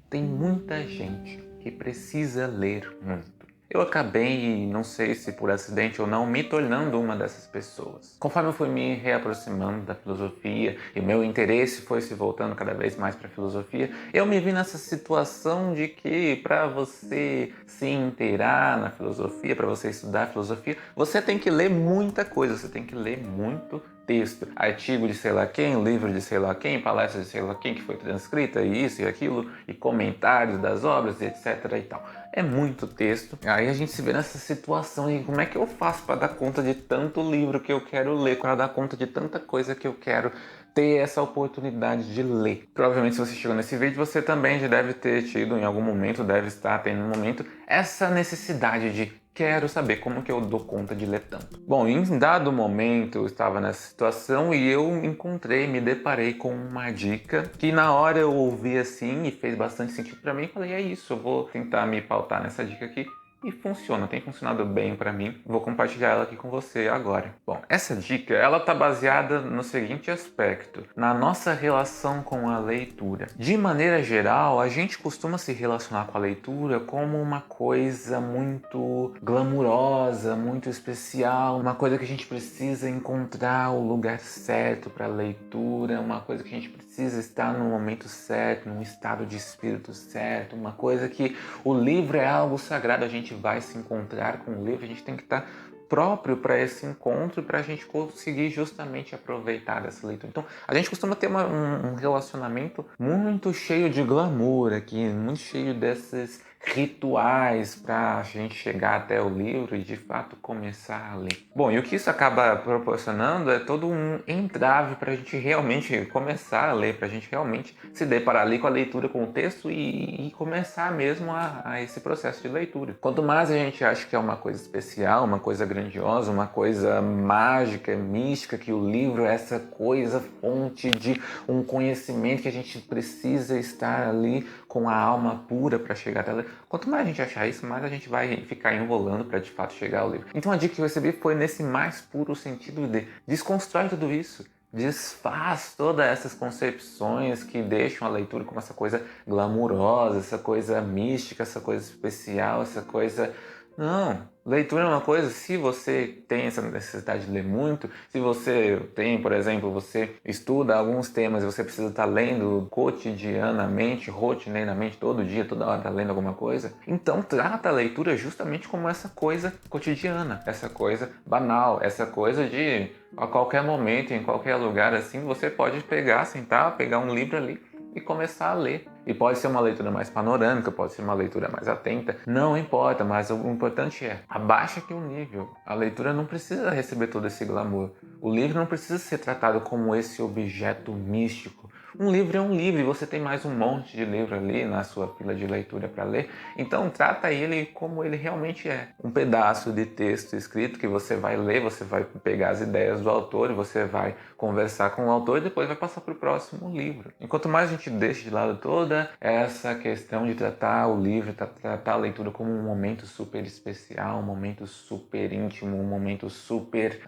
Tem muita gente que precisa ler muito. Eu acabei, não sei se por acidente ou não, me tornando uma dessas pessoas. Conforme eu fui me reaproximando da filosofia e meu interesse foi se voltando cada vez mais para a filosofia, eu me vi nessa situação de que para você se inteirar na filosofia, para você estudar filosofia, você tem que ler muita coisa, você tem que ler muito texto, artigo de sei lá quem, livro de sei lá quem, palestra de sei lá quem que foi transcrita, e isso e aquilo, e comentários das obras, etc e tal. É muito texto. Aí a gente se vê nessa situação e como é que eu faço para dar conta de tanto livro que eu quero ler, para dar conta de tanta coisa que eu quero ter essa oportunidade de ler. Provavelmente se você chegou nesse vídeo, você também já deve ter tido em algum momento, deve estar tendo um momento, essa necessidade de quero saber como que eu dou conta de ler tanto. Bom, em dado momento eu estava nessa situação e eu me deparei com uma dica que na hora eu ouvi assim e fez bastante sentido para mim e falei, é isso, eu vou tentar me pautar nessa dica aqui. E funciona, tem funcionado bem para mim. Vou compartilhar ela aqui com você agora. Bom, essa dica, ela tá baseada no seguinte aspecto, na nossa relação com a leitura. De maneira geral, a gente costuma se relacionar com a leitura como uma coisa muito glamurosa, muito especial, uma coisa que a gente precisa encontrar o lugar certo para a leitura, uma coisa que a gente precisa estar no momento certo, num estado de espírito certo, uma coisa que o livro é algo sagrado, a gente vai se encontrar com o livro, a gente tem que estar próprio para esse encontro para a gente conseguir justamente aproveitar dessa leitura. Então, a gente costuma ter um relacionamento muito cheio de glamour aqui, muito cheio desses rituais para a gente chegar até o livro e de fato começar a ler. Bom, e o que isso acaba proporcionando é todo um entrave para a gente realmente começar a ler, para a gente realmente se deparar ali com a leitura, com o texto e começar mesmo a esse processo de leitura. Quanto mais a gente acha que é uma coisa especial, uma coisa grandiosa, uma coisa mágica, mística, que o livro é essa coisa, fonte de um conhecimento que a gente precisa estar ali com a alma pura para chegar até ela. Quanto mais a gente achar isso, mais a gente vai ficar enrolando para de fato chegar ao livro. Então a dica que eu recebi foi nesse mais puro sentido de desconstrói tudo isso. Desfaz todas essas concepções que deixam a leitura como essa coisa glamurosa, essa coisa mística, essa coisa especial, essa coisa... Não, leitura é uma coisa, se você tem essa necessidade de ler muito, se você tem, por exemplo, você estuda alguns temas e você precisa estar lendo cotidianamente, rotineiramente, todo dia, toda hora está lendo alguma coisa, então trata a leitura justamente como essa coisa cotidiana, essa coisa banal, essa coisa de a qualquer momento, em qualquer lugar assim, você pode pegar, sentar, pegar um livro ali e começar a ler. E pode ser uma leitura mais panorâmica, pode ser uma leitura mais atenta, não importa, mas o importante é, abaixa aqui o nível. A leitura não precisa receber todo esse glamour. O livro não precisa ser tratado como esse objeto místico. Um livro é um livro e você tem mais um monte de livro ali na sua fila de leitura para ler. Então trata ele como ele realmente é. Um pedaço de texto escrito que você vai ler, você vai pegar as ideias do autor e você vai conversar com o autor e depois vai passar para o próximo livro. Enquanto mais a gente deixa de lado toda essa questão de tratar o livro, tratar a leitura como um momento super especial, um momento super íntimo, um momento super...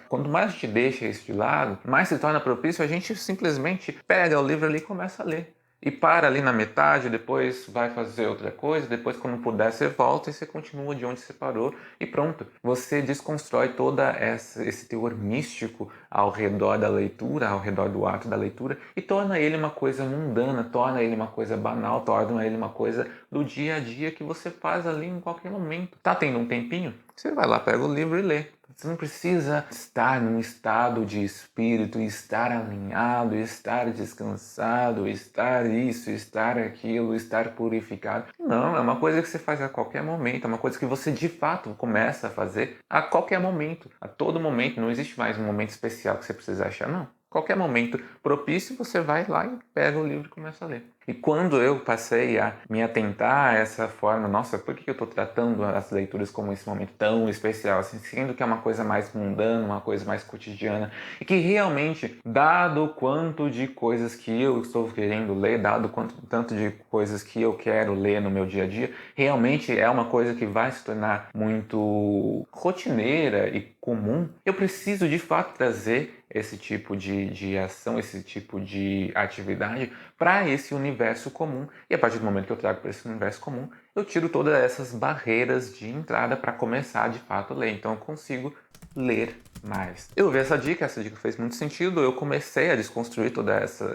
quanto mais a gente deixa isso de lado, mais se torna propício a gente simplesmente pega o livro ali e começa a ler. E para ali na metade, depois vai fazer outra coisa, depois quando puder você volta e você continua de onde você parou e pronto. Você desconstrói toda esse teor místico ao redor da leitura, ao redor do ato da leitura e torna ele uma coisa mundana, torna ele uma coisa banal, torna ele uma coisa do dia a dia que você faz ali em qualquer momento. Tá tendo um tempinho? Você vai lá, pega o livro e lê. Você não precisa estar num estado de espírito, estar alinhado, estar descansado, estar isso, estar aquilo, estar purificado. Não, é uma coisa que você faz a qualquer momento, é uma coisa que você de fato começa a fazer a qualquer momento, a todo momento. Não existe mais um momento especial que você precisa achar, não. Qualquer momento propício, você vai lá e pega o livro e começa a ler. E quando eu passei a me atentar a essa forma, nossa, por que eu estou tratando as leituras como esse momento tão especial, assim, sendo que é uma coisa mais mundana, uma coisa mais cotidiana, e que realmente, dado o quanto de coisas que eu estou querendo ler, dado o tanto de coisas que eu quero ler no meu dia a dia, realmente é uma coisa que vai se tornar muito rotineira e comum, eu preciso de fato trazer esse tipo de ação, esse tipo de atividade para esse universo comum. E a partir do momento que eu trago para esse universo comum, eu tiro todas essas barreiras de entrada para começar de fato a ler. Então eu consigo ler mais. Eu vi essa dica fez muito sentido, eu comecei a desconstruir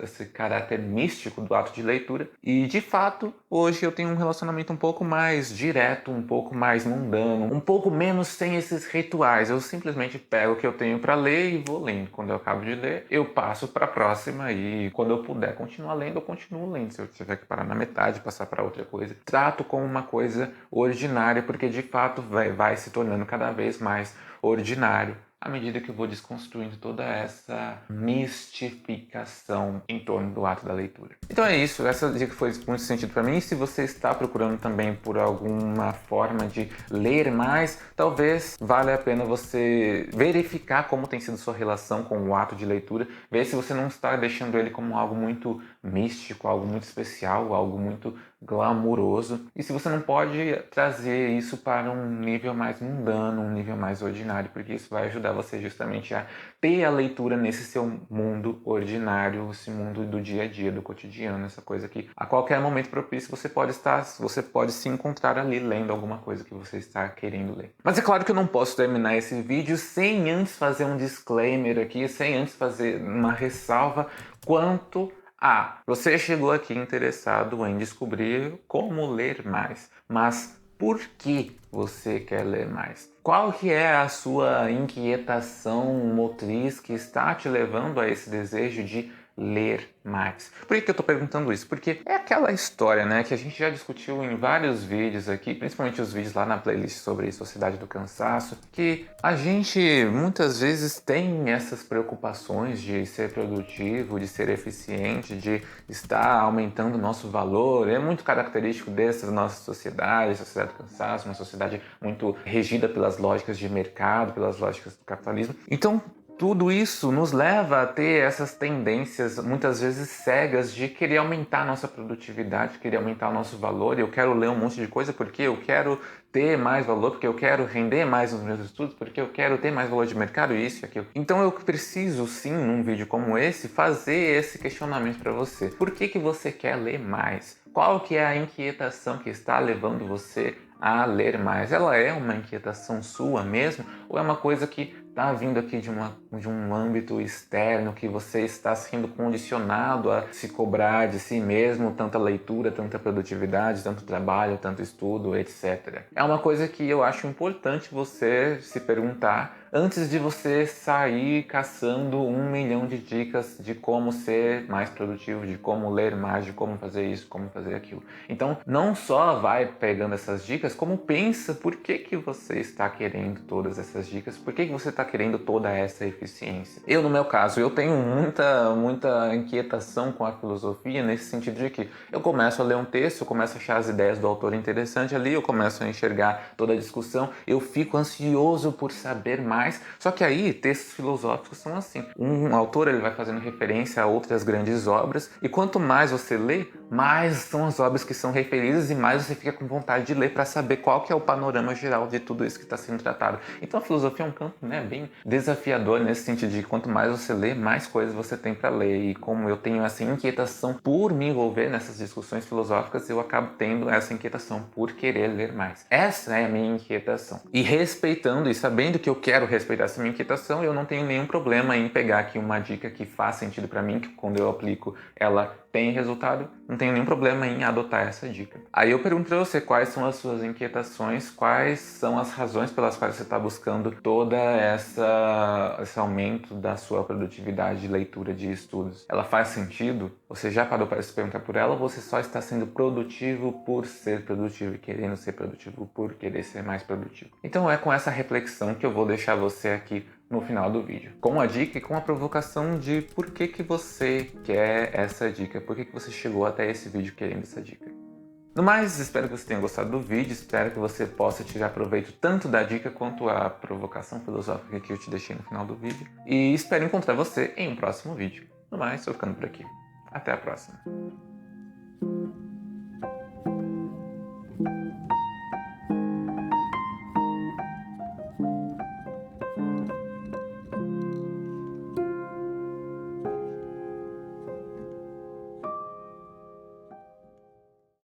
esse caráter místico do ato de leitura e, de fato, hoje eu tenho um relacionamento um pouco mais direto, um pouco mais mundano, um pouco menos sem esses rituais. Eu simplesmente pego o que eu tenho para ler e vou lendo. Quando eu acabo de ler, eu passo para a próxima e quando eu puder continuar lendo, eu continuo lendo. Se eu tiver que parar na metade, passar para outra coisa, trato como uma coisa ordinária, porque de fato vai se tornando cada vez mais ordinário à medida que eu vou desconstruindo toda essa mistificação em torno do ato da leitura. Então é isso, essa dica foi muito sentido para mim. Se você está procurando também por alguma forma de ler mais, talvez valha a pena você verificar como tem sido sua relação com o ato de leitura, ver se você não está deixando ele como algo muito místico, algo muito especial, algo muito glamuroso, e se você não pode trazer isso para um nível mais mundano, um nível mais ordinário, porque isso vai ajudar você justamente a ter a leitura nesse seu mundo ordinário, esse mundo do dia a dia, do cotidiano, essa coisa que a qualquer momento propício você pode se encontrar ali lendo alguma coisa que você está querendo ler. Mas é claro que eu não posso terminar esse vídeo sem antes fazer um disclaimer aqui, sem antes fazer uma ressalva quanto você chegou aqui interessado em descobrir como ler mais, mas por que você quer ler mais? Qual que é a sua inquietação motriz que está te levando a esse desejo de ler mais? Por que eu estou perguntando isso? Porque é aquela história, né, que a gente já discutiu em vários vídeos aqui, principalmente os vídeos lá na playlist sobre Sociedade do Cansaço, que a gente muitas vezes tem essas preocupações de ser produtivo, de ser eficiente, de estar aumentando o nosso valor. É muito característico dessa nossa sociedade, a Sociedade do Cansaço, uma sociedade muito regida pelas lógicas de mercado, pelas lógicas do capitalismo. Então, tudo isso nos leva a ter essas tendências, muitas vezes cegas, de querer aumentar a nossa produtividade, querer aumentar o nosso valor. Eu quero ler um monte de coisa porque eu quero ter mais valor, porque eu quero render mais nos meus estudos, porque eu quero ter mais valor de mercado, isso e aquilo. Então eu preciso sim, num vídeo como esse, fazer esse questionamento para você. Por que você quer ler mais? Qual que é a inquietação que está levando você a ler mais? Ela é uma inquietação sua mesmo? Ou é uma coisa que está vindo aqui de um âmbito externo, que você está sendo condicionado a se cobrar de si mesmo, tanta leitura, tanta produtividade, tanto trabalho, tanto estudo, etc. É uma coisa que eu acho importante você se perguntar antes de você sair caçando 1 milhão de dicas de como ser mais produtivo, de como ler mais, de como fazer isso, como fazer aquilo. Então, não só vai pegando essas dicas, como pensa por que você está querendo todas essas dicas, por que você está querendo toda essa eficiência. Eu, no meu caso, eu tenho muita inquietação com a filosofia nesse sentido de que eu começo a ler um texto, eu começo a achar as ideias do autor interessante ali, eu começo a enxergar toda a discussão, eu fico ansioso por saber mais. Só que aí, textos filosóficos são assim. Um autor ele vai fazendo referência a outras grandes obras, e quanto mais você lê, mais são as obras que são referidas e mais você fica com vontade de ler para saber qual que é o panorama geral de tudo isso que está sendo tratado. Então a filosofia é um campo, né, bem desafiador nesse sentido de quanto mais você lê, mais coisas você tem para ler. E como eu tenho essa inquietação por me envolver nessas discussões filosóficas, eu acabo tendo essa inquietação por querer ler mais. Essa é a minha inquietação. E respeitando e sabendo que eu quero respeitar essa minha inquietação, eu não tenho nenhum problema em pegar aqui uma dica que faz sentido para mim, que quando eu aplico ela tem resultado, não tenho nenhum problema em adotar essa dica. Aí eu pergunto para você quais são as suas inquietações, quais são as razões pelas quais você está buscando toda esse aumento da sua produtividade de leitura, de estudos. Ela faz sentido? Você já parou para se perguntar por ela, ou você só está sendo produtivo por ser produtivo e querendo ser produtivo por querer ser mais produtivo? Então é com essa reflexão que eu vou deixar você aqui no final do vídeo, com a dica e com a provocação de por que você quer essa dica, por que você chegou até esse vídeo querendo essa dica. No mais, espero que você tenha gostado do vídeo, espero que você possa tirar proveito tanto da dica quanto a provocação filosófica que eu te deixei no final do vídeo, e espero encontrar você em um próximo vídeo. No mais, estou ficando por aqui. Até a próxima.